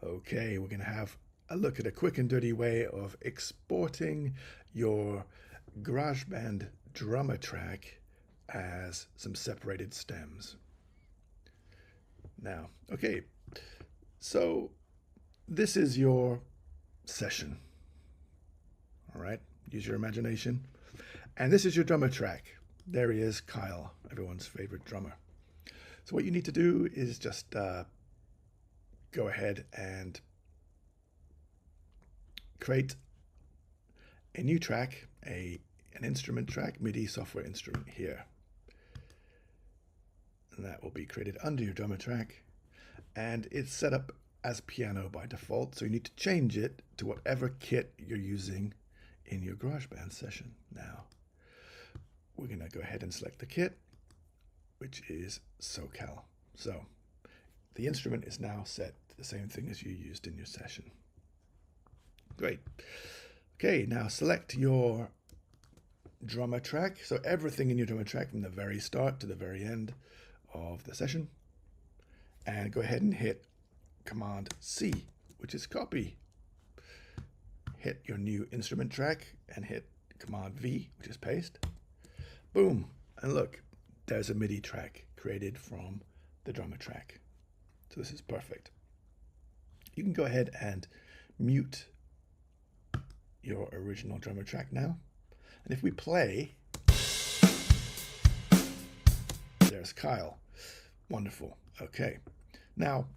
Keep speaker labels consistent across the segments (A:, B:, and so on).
A: Okay, we're going to have a look at a quick and dirty way of exporting your GarageBand drummer track as some separated stems. Now, okay, so this is your session. All right, use your imagination. And this is your drummer track. There he is, Kyle, everyone's favorite drummer. So what you need to do is just go ahead and create a new track, an instrument track, MIDI software instrument here. And that will be created under your drummer track. And it's set up as piano by default, so you need to change it to whatever kit you're using in your GarageBand session. Now, we're going to go ahead and select the kit, which is SoCal. So the instrument is now set to the same thing as you used in your session. Great. Okay, now select your drummer track. So everything in your drummer track from the very start to the very end of the session. And go ahead and hit Command C, which is copy. Hit your new instrument track and hit Command V, which is paste. Boom. And look, there's a MIDI track created from the drummer track. So this is perfect. You can go ahead and mute your original drummer track now. And if we play, there's Kyle. Wonderful. Okay. Now,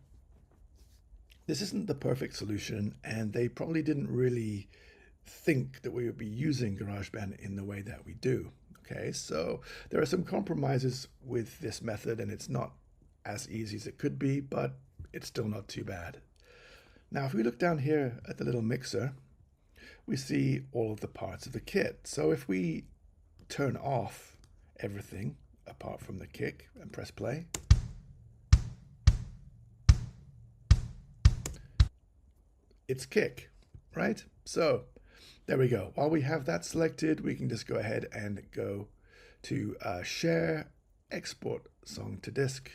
A: this isn't the perfect solution, and they probably didn't really think that we would be using GarageBand in the way that we do. Okay, so there are some compromises with this method, and it's not as easy as it could be, but it's still not too bad. Now, if we look down here at the little mixer, we see all of the parts of the kit. So if we turn off everything apart from the kick and press play, it's kick, right? So there we go. While we have that selected, we can just go ahead and go to Share, Export Song to Disk.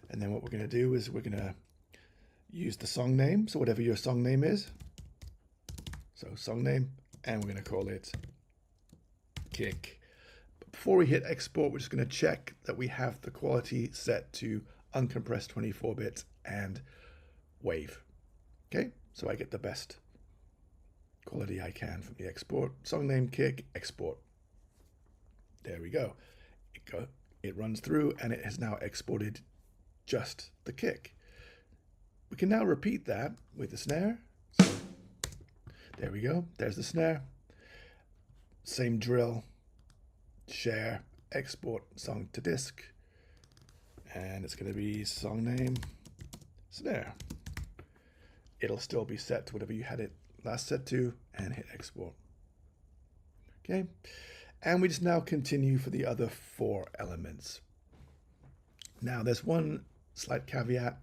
A: And then what we're going to do is we're going to use the song name. So whatever your song name is. So song name, and we're going to call it Kick. But before we hit export, we're just going to check that we have the quality set to uncompressed 24-bit and wave. Okay, so I get the best quality I can from the export. Song name, kick, export. There we go. It runs through and it has now exported just the kick. We can now repeat that with the snare. So there we go. There's the snare. Same drill. Share, export, song to disk. And it's going to be song name, snare. It'll still be set to whatever you had it last set to, and hit export. Okay, and we just now continue for the other 4 elements. Now there's one slight caveat,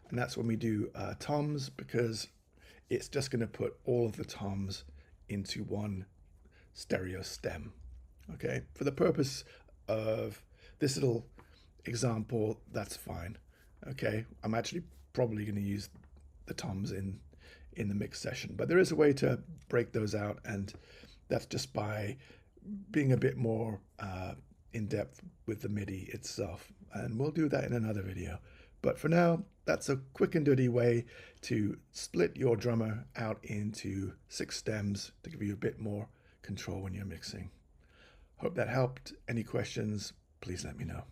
A: and that's when we do toms, because it's just going to put all of the toms into one stereo stem. Okay, for the purpose of this little example, that's fine. Okay, I'm actually probably going to use the toms in the mix session, but there is a way to break those out, and that's just by being a bit more in depth with the MIDI itself, and we'll do that in another video. But for now, that's a quick and dirty way to split your drummer out into 6 stems to give you a bit more control when you're mixing. Hope that helped. Any questions, please let me know.